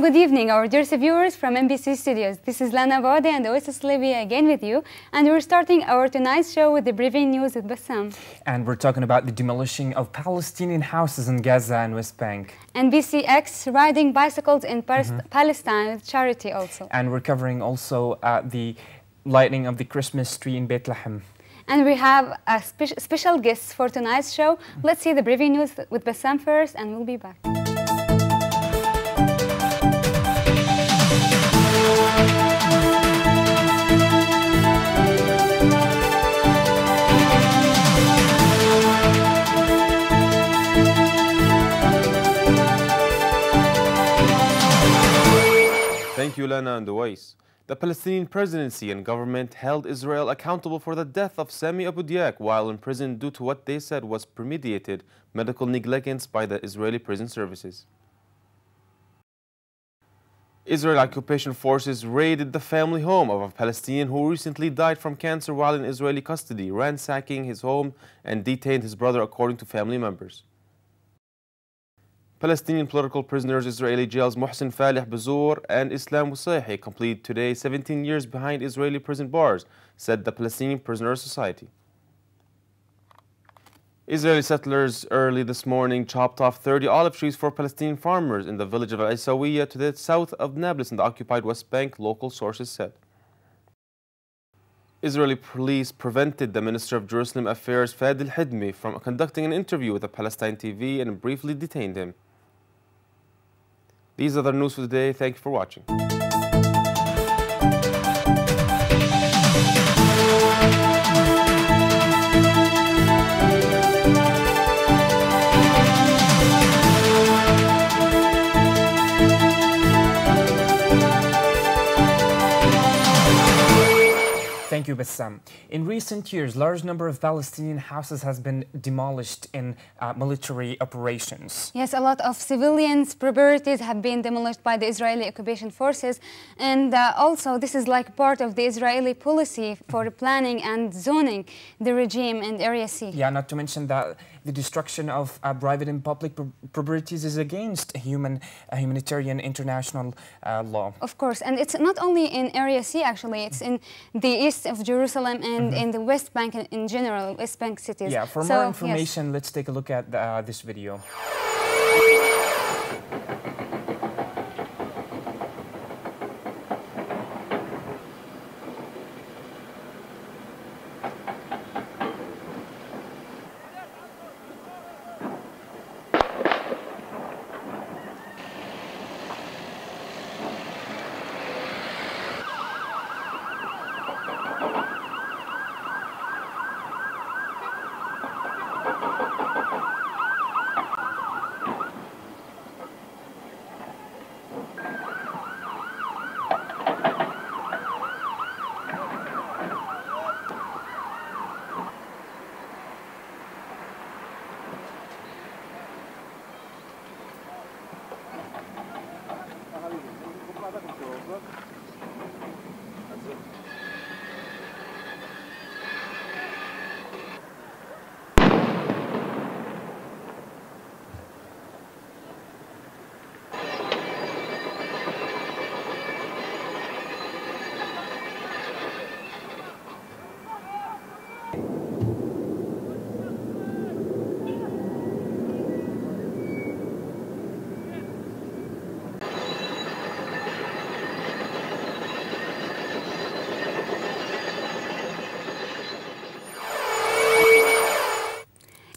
good evening, our dear viewers from NBC Studios. This is Lana Bode and Oasis Libya again with you. And we're starting our tonight's show with the briefing news with Bassam. And we're talking about the demolishing of Palestinian houses in Gaza and West Bank. And BCX riding bicycles in Palestine with charity also. And we're covering also the lighting of the Christmas tree in Bethlehem. And we have a special guest for tonight's show. Let's see the briefing news with Bassam first and we'll be back. Thank you, Lana and Uwais. The Palestinian presidency and government held Israel accountable for the death of Sami Abu Diak while in prison due to what they said was premeditated medical negligence by the Israeli prison services. Israeli occupation forces raided the family home of a Palestinian who recently died from cancer while in Israeli custody, ransacking his home and detained his brother according to family members. Palestinian political prisoners Israeli jails Mohsen Falih Bazour and Islam Wasaihi complete today 17 years behind Israeli prison bars, said the Palestinian Prisoners Society. Israeli settlers early this morning chopped off 30 olive trees for Palestinian farmers in the village of Al-Isawiyya to the south of Nablus in the occupied West Bank, local sources said. Israeli police prevented the Minister of Jerusalem Affairs Fad al-Hidmi from conducting an interview with a Palestine TV and briefly detained him. These are the news for today. Thank you for watching. Thank you, Bassam. In recent years, large number of Palestinian houses has been demolished in military operations. Yes, a lot of civilians' properties have been demolished by the Israeli occupation forces, and also this is like part of the Israeli policy for planning and zoning the regime in Area C. Yeah, not to mention that the destruction of private and public properties is against humanitarian international law. Of course, and it's not only in Area C actually, it's in the east of Jerusalem and in the West Bank in general, West Bank cities. Yeah, for more information, let's take a look at this video.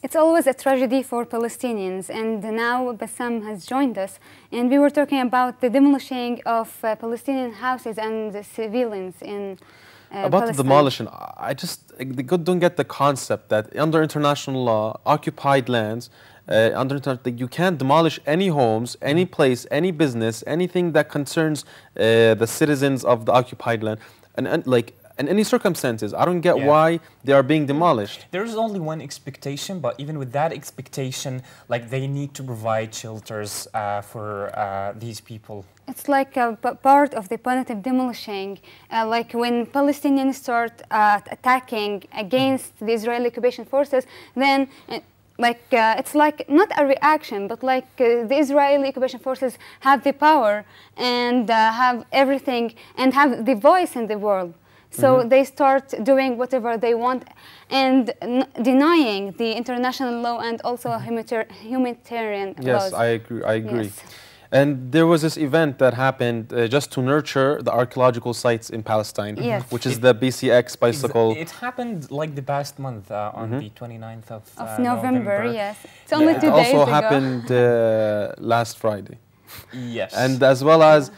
It's always a tragedy for Palestinians, and now Bassam has joined us, and we were talking about the demolishing of Palestinian houses and the civilians in about Palestine. the demolition, I just don't get the concept that under international law, occupied lands, you can't demolish any homes, any place, any business, anything that concerns the citizens of the occupied land, and like. In any circumstances, I don't get why they are being demolished. There's only one expectation, but even with that expectation, like they need to provide shelters for these people. It's like a part of the punitive demolishing, like when Palestinians start attacking against the Israeli occupation forces, then it's like not a reaction, but like the Israeli occupation forces have the power and have everything and have the voice in the world. So they start doing whatever they want and denying the international law and also humanitarian laws. Yes, I agree. I agree. Yes. And there was this event that happened just to nurture the archaeological sites in Palestine, Yes. which is the BCX bicycle. It happened like the past month on the 29th of November. Yes, it's only It 2 days also ago. happened last Friday. Yes. And as well as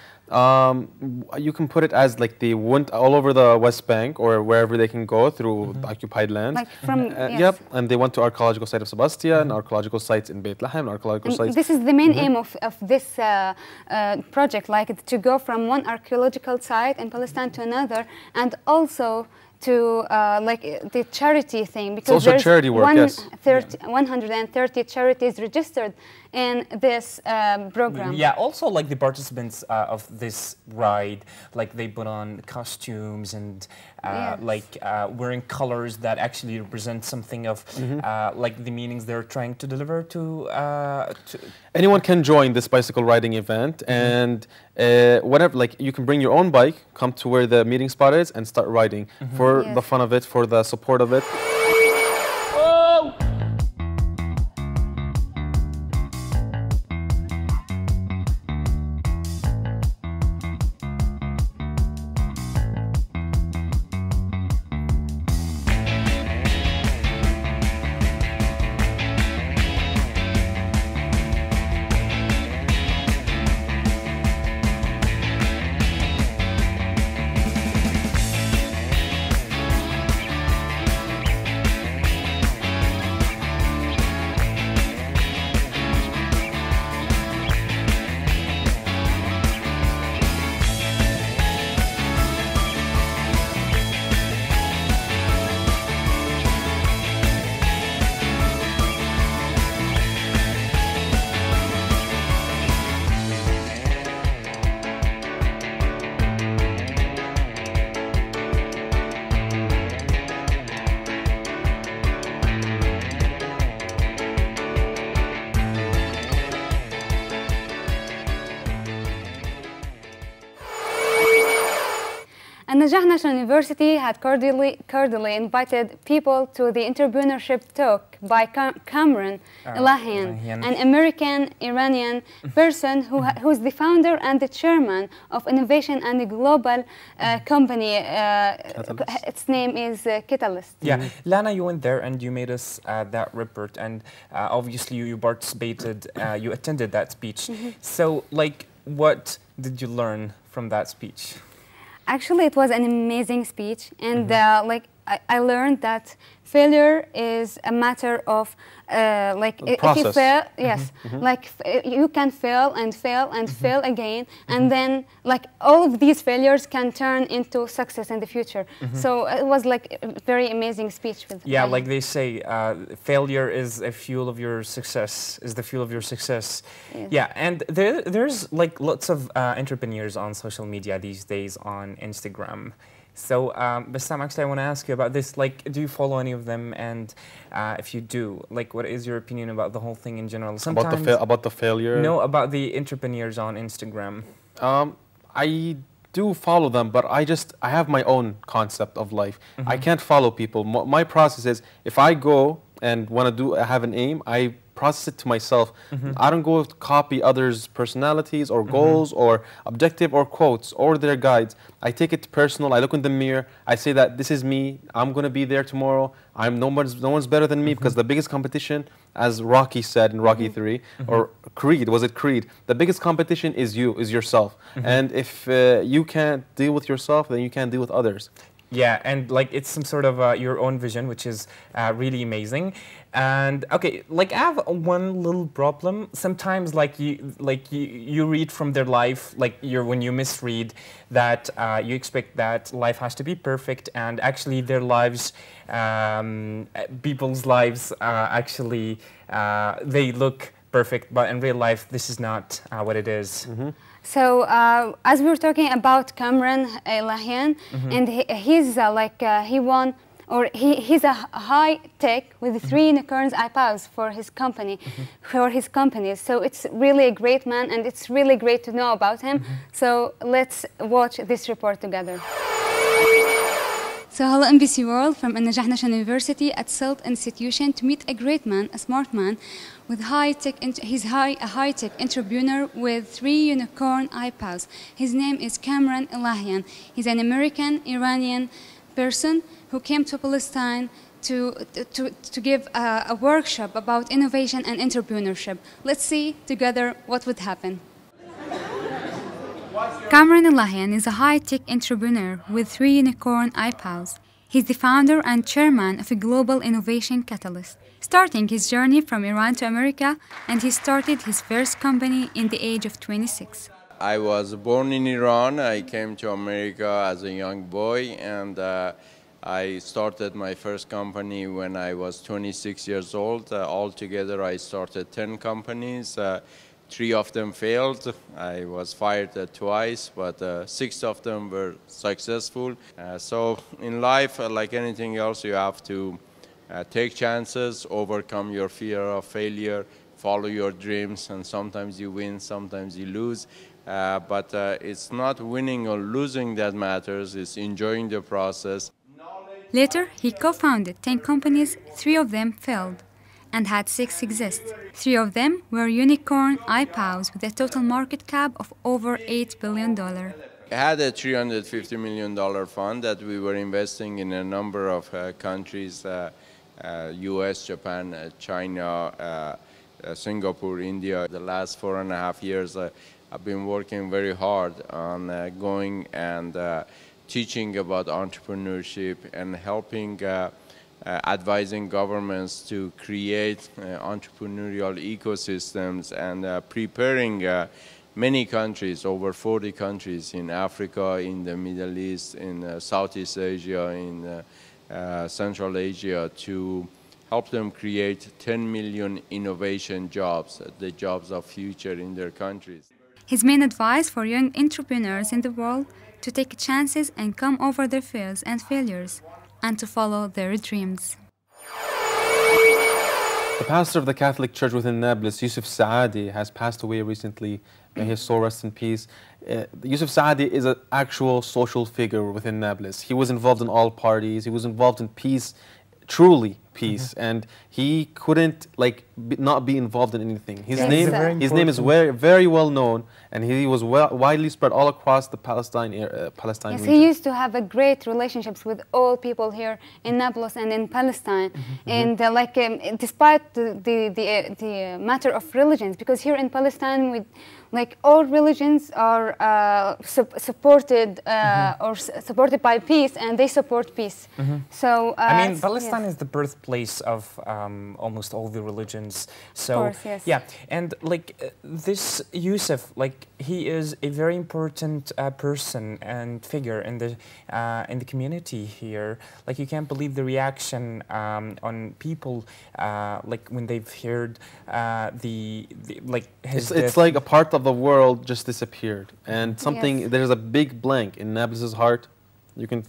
you can put it as like they went all over the West Bank or wherever they can go through the occupied lands. Like from, yes. Yep, and they went to archaeological site of Sebastia and archaeological sites in Beit Lahem, archaeological sites. This is the main aim of this project, like to go from one archaeological site in Palestine to another, and also to like the charity thing, because also there's charity work, yes. 130 charities registered in this program. Yeah, also like the participants of this ride, like they put on costumes and Yes. like wearing colors that actually represent something of like the meanings they're trying to deliver to Anyone can join this bicycle riding event, and whatever, like you can bring your own bike, come to where the meeting spot is, and start riding for Yes. the fun of it, for the support of it. An-Najah National University had cordially invited people to the entrepreneurship talk by Cameron Elahian, an American-Iranian person who's the founder and the chairman of innovation and a global company. Its name is Catalyst. Yeah, Lana, you went there and you made us that report, and obviously you participated, you attended that speech. So, like, what did you learn from that speech? Actually, it was an amazing speech, and like I learned that failure is a matter of like if you fail, yes, like you can fail and fail and fail again, and then like all of these failures can turn into success in the future. So it was like a very amazing speech. With like they say, failure is a fuel of your success. Is the fuel of your success. Yes. Yeah, and there's like lots of entrepreneurs on social media these days on Instagram. So, Bassam, actually, I want to ask you about this. Like, do you follow any of them? And if you do, like, what is your opinion about the whole thing in general? Sometimes About the failure? No, about the entrepreneurs on Instagram. I do follow them, but I have my own concept of life. I can't follow people. My process is, if I go and want to have an aim, I process it to myself. I don't go copy others' personalities or goals or objective or quotes or their guides. I take it personal. I look in the mirror. I say that this is me. I'm going to be there tomorrow. No one's better than me, because the biggest competition, as Rocky said in Rocky 3, or Creed, was it Creed? The biggest competition is yourself. And if you can't deal with yourself, then you can't deal with others. Yeah, and like it's some sort of your own vision, which is really amazing. And okay, like I have one little problem. Sometimes, like you read from their life, like when you misread that, you expect that life has to be perfect, and actually their lives, people's lives, actually they look perfect, but in real life this is not what it is. So as we were talking about Cameron Elahian, and he's like he won or he's a high tech with 3 unicorns iPads for his company, for his companies. So it's really a great man, and it's really great to know about him. So let's watch this report together. So hello NBC World from An-Najah National University at SILT Institution to meet a great man, a smart man, with he's a high-tech entrepreneur with 3 unicorn iPads. His name is Kamran Elahian. He's an American-Iranian person who came to Palestine to give a workshop about innovation and entrepreneurship. Let's see together what would happen. Kamran Elahian is a high-tech entrepreneur with 3 unicorn iPads. He's the founder and chairman of a global innovation catalyst, starting his journey from Iran to America, and he started his first company in the age of 26. I was born in Iran. I came to America as a young boy, and I started my first company when I was 26 years old. Altogether, I started 10 companies. 3 of them failed. I was fired twice, but 6 of them were successful. So in life, like anything else, you have to take chances, overcome your fear of failure, follow your dreams, and sometimes you win, sometimes you lose. But it's not winning or losing that matters, it's enjoying the process. Later, he co-founded 10 companies, 3 of them failed, and had 6 exist. 3 of them were unicorn iPads with a total market cap of over $8 billion. I had a $350 million fund that we were investing in a number of countries, US, Japan, China, Singapore, India. The last 4.5 years, I've been working very hard on going and teaching about entrepreneurship and helping advising governments to create entrepreneurial ecosystems and preparing many countries, over 40 countries in Africa, in the Middle East, in Southeast Asia, in Central Asia, to help them create 10 million innovation jobs, the jobs of future in their countries. His main advice for young entrepreneurs in the world to take chances and come over their fears and failures, and to follow their dreams. The pastor of the Catholic Church within Nablus, Yusuf Saadi, has passed away recently. May his soul rest in peace. Yusuf Saadi is an actual social figure within Nablus. He was involved in all parties. He was involved in peace, truly peace, and he couldn't not be involved in anything. His name is very well known, and he was widely spread all across the Palestine yes, region. he used to have a great relationships with all people here in Nablus and in Palestine, and despite the matter of religions, because here in Palestine all religions are supported supported by peace, and they support peace. So I mean, Palestine is the birthplace of almost all the religions. So of course, yes. yeah, and this Yusuf, he is a very important person and figure in the community here. You can't believe the reaction on people when they've heard his It's like a part of the world just disappeared, and something, there's a big blank in Nablus's heart. You can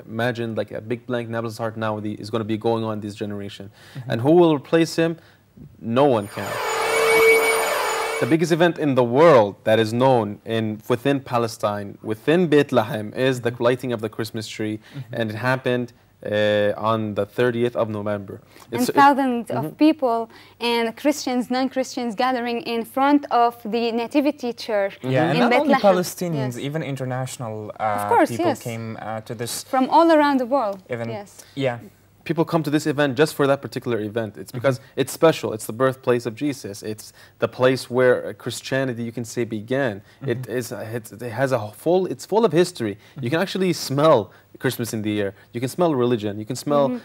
imagine a big blank in Nablus's heart now is going to be going on this generation. And who will replace him? No one can. The biggest event in the world that is known within Palestine, within Bethlehem, is the lighting of the Christmas tree, and it happened on the 30th of November. And thousands of people and Christians, non-Christians gathering in front of the Nativity Church in not Bethlehem. Only Palestinians, even international people came to this. From all around the world. Yeah. People come to this event just for that particular event. It's because it's special. It's the birthplace of Jesus. It's the place where Christianity, you can say, began. It's full of history. You can actually smell Christmas in the air. You can smell religion. You can smell.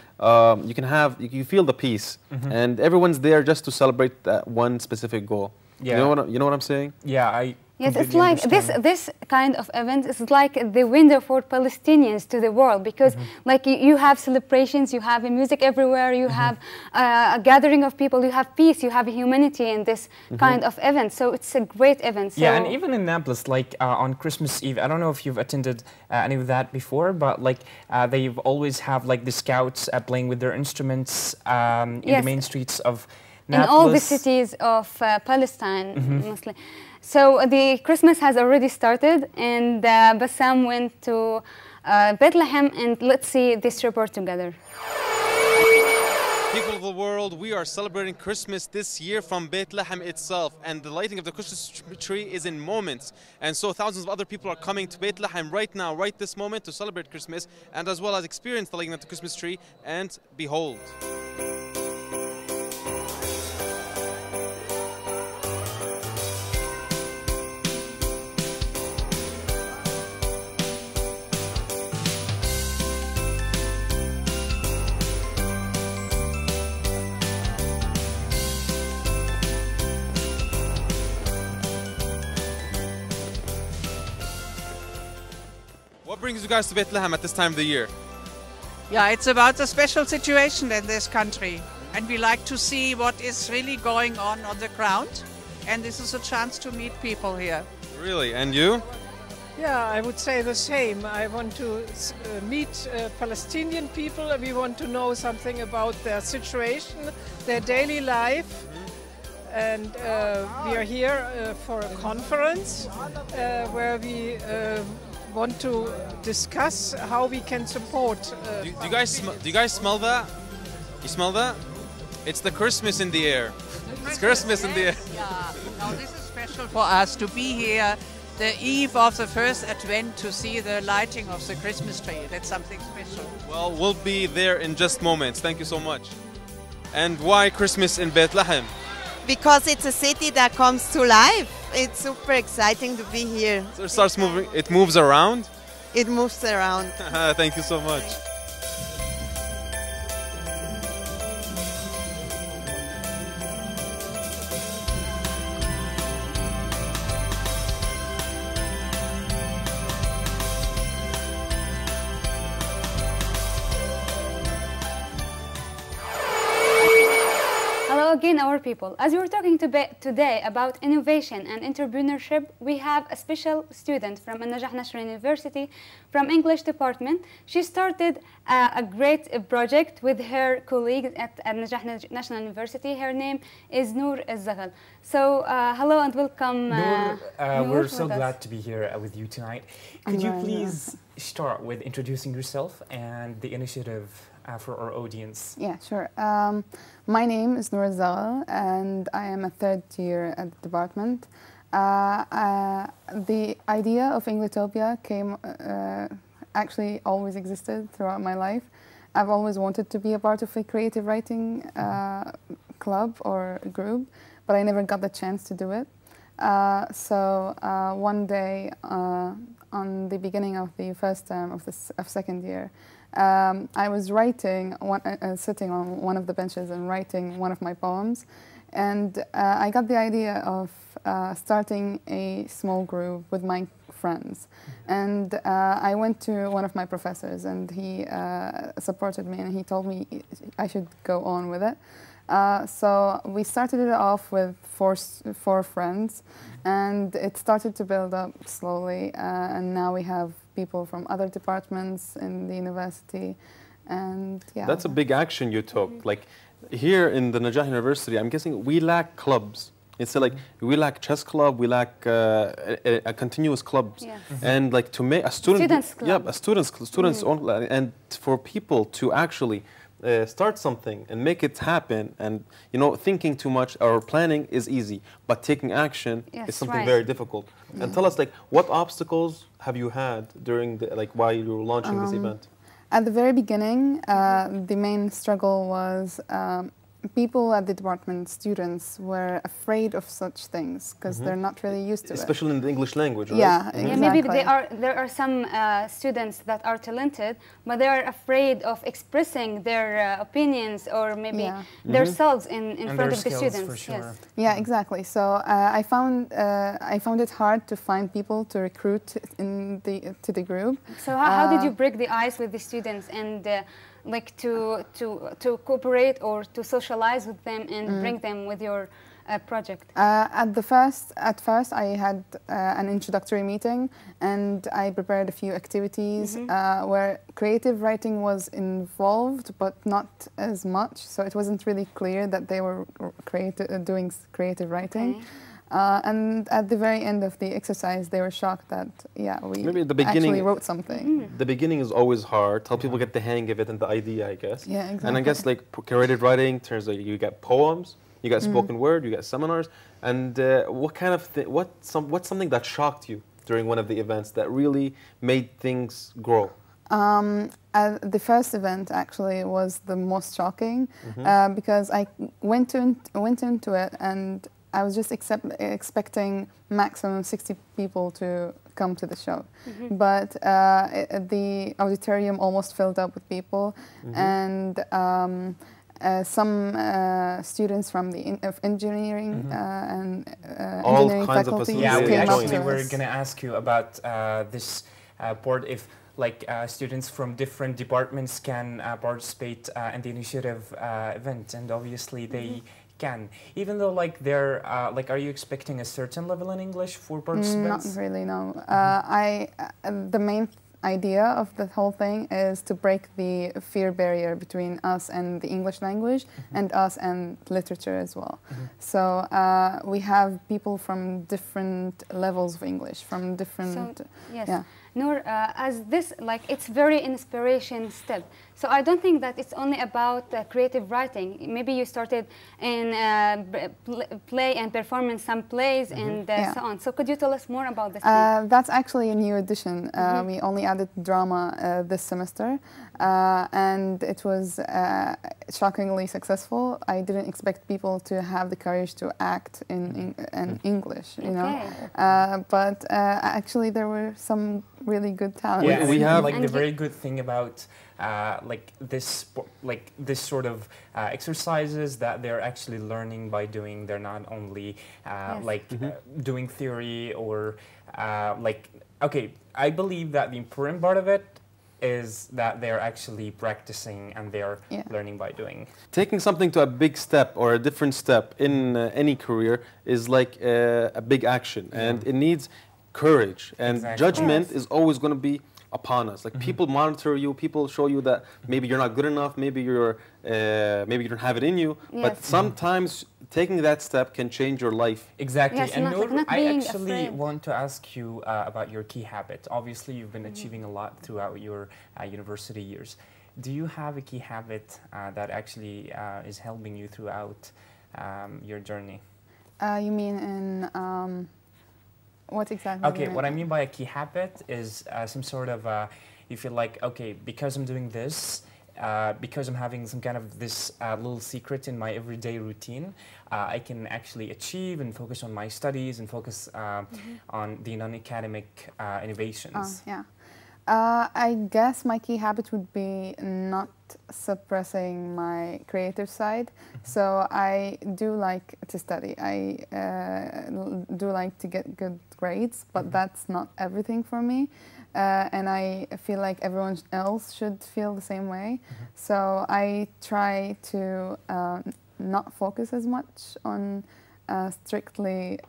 You feel the peace, and everyone's there just to celebrate that one specific goal. Yeah. You know what I'm saying? Yeah, Yes, it's like this kind of event is like the window for Palestinians to the world, because like you have celebrations, you have music everywhere, you have a gathering of people, you have peace, you have humanity in this kind of event. So it's a great event. So yeah, and even in Nablus, like on Christmas Eve, I don't know if you've attended any of that before, but like they've always have like the scouts playing with their instruments in the main streets of Nablus. In all the cities of Palestine, mostly. So the Christmas has already started, and Bassam went to Bethlehem, and let's see this report together. People of the world, we are celebrating Christmas this year from Bethlehem itself, and the lighting of the Christmas tree is in moments. And so thousands of other people are coming to Bethlehem right now, right this moment, to celebrate Christmas, and as well as experience the lighting of the Christmas tree. And behold. What brings you guys to Bethlehem at this time of the year? Yeah, it's about the special situation in this country, and we like to see what is really going on the ground, and this is a chance to meet people here. Really? And you? Yeah, I would say the same. I want to meet Palestinian people. We want to know something about their situation, their daily life. And we are here for a conference where we want to discuss how we can support. Do you guys smell that? You smell that? It's the Christmas in the air. It's Christmas in the air. Yeah, now this is special for us to be here the eve of the first Advent to see the lighting of the Christmas tree. That's something special. Well, we'll be there in just moments. Thank you so much. And why Christmas in Bethlehem? Because it's a city that comes to life. It's super exciting to be here. So it starts moving, it moves around? It moves around. Thank you so much. Again, our people. As we were talking today about innovation and entrepreneurship, we have a special student from An-Najah National University, from English department. She started a great project with her colleagues at An-Najah National University. Her name is Noor Zaghal. So, hello and welcome. Noor, we're so glad to be here with you tonight. Could you please start with introducing yourself and the initiative for our audience? Yeah, sure. My name is Noor Zaghal, and I am a third year at the department. The idea of Englitopia came, actually always existed throughout my life. I've always wanted to be a part of a creative writing club or group, but I never got the chance to do it. So one day, on the beginning of the first term of second year, I was writing, sitting on one of the benches and writing one of my poems, and I got the idea of starting a small group with my friends. And I went to one of my professors, and he supported me, and he told me I should go on with it. So we started it off with four friends, and it started to build up slowly, and now we have people from other departments in the university, and yeah. That's a big action you took. Like here in the Najah University, I'm guessing we lack clubs. It's like we lack chess club, we lack a continuous clubs, yeah. And like to make a students club. Yeah, a students only, and for people to actually start something and make it happen, and thinking too much or planning is easy, but taking action is something very difficult. And tell us, like, what obstacles have you had during while you were launching this event? At the very beginning, the main struggle was people at the department, students, were afraid of such things because they're not really used to it. Especially in the English language, right? Yeah, Yeah, exactly. maybe there are some students that are talented, but they are afraid of expressing their opinions or maybe themselves in front of the students. For sure. Yes. Yeah, exactly. So I found it hard to find people to recruit to the group. So how did you break the ice with the students and like to cooperate or to socialize with them and bring them with your project? At first, I had an introductory meeting, and I prepared a few activities where creative writing was involved, but not as much. So it wasn't really clear that they were doing creative writing. Okay. And at the very end of the exercise, they were shocked that, we Maybe at the beginning, actually wrote something. The beginning is always hard till people get the hang of it and the idea, I guess. Yeah, exactly. And I guess like creative writing turns out you get poems, you get spoken word, you get seminars. And what kind of what's something that shocked you during one of the events that really made things grow? The first event actually was the most shocking because I went into it and I was just expecting maximum 60 people to come to the show. But the auditorium almost filled up with people, and some students from the engineering and engineering faculty Yeah, we came up actually to were us. going to ask you about this board, if like students from different departments can participate in the initiative event, and obviously they can, even though like they're like, are you expecting a certain level in English for participants? Not really, no. The main idea of the whole thing is to break the fear barrier between us and the English language and us and literature as well. So we have people from different levels of English, from different... So, yes. Yeah. Noor, as this, like, it's very inspiration step. So I don't think that it's only about creative writing. Maybe you started in play and performance some plays and so on. So could you tell us more about this? That's actually a new addition. We only added drama this semester, and it was shockingly successful. I didn't expect people to have the courage to act in English, you know. But actually, there were some really good talent. Yeah, we have like the very good thing about like this sort of exercises that they're actually learning by doing. They're not only doing theory or like, okay, I believe that the important part of it is that they're actually practicing and they're learning by doing. Taking something to a big step or a different step in any career is like a big action, and it needs courage, and judgment is always going to be upon us. Like people monitor you, people show you that maybe you're not good enough, maybe maybe you don't have it in you. But sometimes taking that step can change your life. Exactly. Yes, and not I being actually afraid. want to ask you about your key habit. Obviously, you've been achieving a lot throughout your university years. Do you have a key habit that actually is helping you throughout your journey? You mean in what exactly? Okay, what I mean by a key habit is some sort of, you feel like, okay, because I'm doing this, because I'm having some kind of this little secret in my everyday routine, I can actually achieve and focus on my studies and focus on the non-academic innovations. I guess my key habit would be not suppressing my creative side. So I do like to study. I do like to get good grades, but that's not everything for me. And I feel like everyone else should feel the same way. So I try to not focus as much on strictly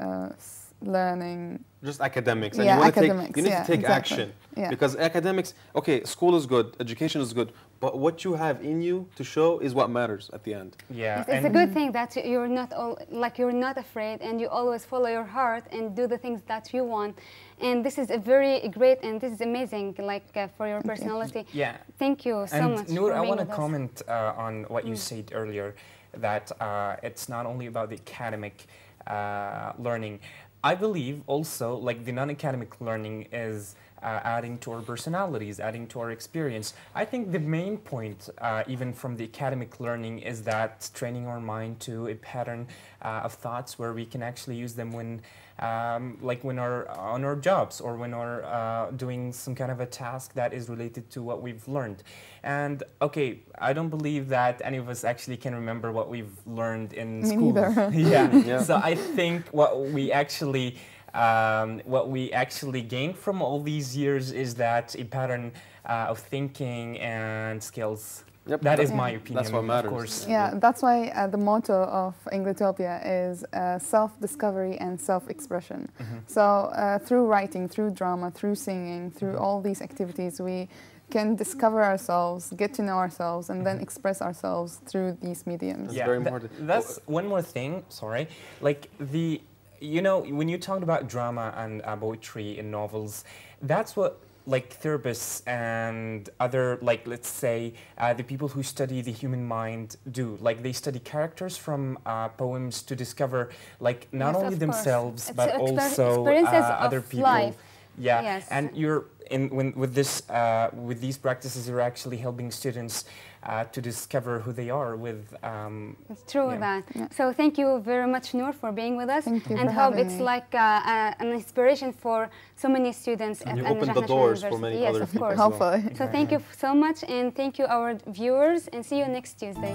learning. Just academics. And Yeah, you academics, need to take exactly. action. Yeah. Because academics, okay, school is good, education is good, but what you have in you to show is what matters at the end. Yeah, It's a good thing that you're not afraid, and you always follow your heart and do the things that you want. And this is a very great, and this is amazing, like for your personality. Yeah. Thank you so And much. Noor, for I being want to with us. comment on what you said earlier, that it's not only about the academic learning. I believe also like the non-academic learning is adding to our personalities, adding to our experience. I think the main point, even from the academic learning, is that training our mind to a pattern of thoughts where we can actually use them when, like when on our jobs or when we're doing some kind of a task that is related to what we've learned. And okay, I don't believe that any of us actually can remember what we've learned in school. Me neither. Yeah. So I think what we actually gained from all these years is that a pattern of thinking and skills. Yep. That is my opinion. That's what matters. Of course. Yeah, that's why the motto of Ingletopia is self-discovery and self-expression. So through writing, through drama, through singing, through all these activities, we can discover ourselves, get to know ourselves, and then express ourselves through these mediums. That's very important. That's one more thing, sorry. Like you know, when you talked about drama and poetry in novels, that's what like therapists and other, like let's say the people who study the human mind do. Like they study characters from poems to discover like not only themselves but also other people. Life. Yeah, yes. And you're with these practices, you're actually helping students to discover who they are with. It's true that. Yeah. So thank you very much, Noor, for being with us. Thank you and for hope having it's me. like an inspiration for so many students at you An-Najah opened the National doors for University. many Yes, other of people. course. Hopefully. So thank you so much, and thank you our viewers, and see you next Tuesday.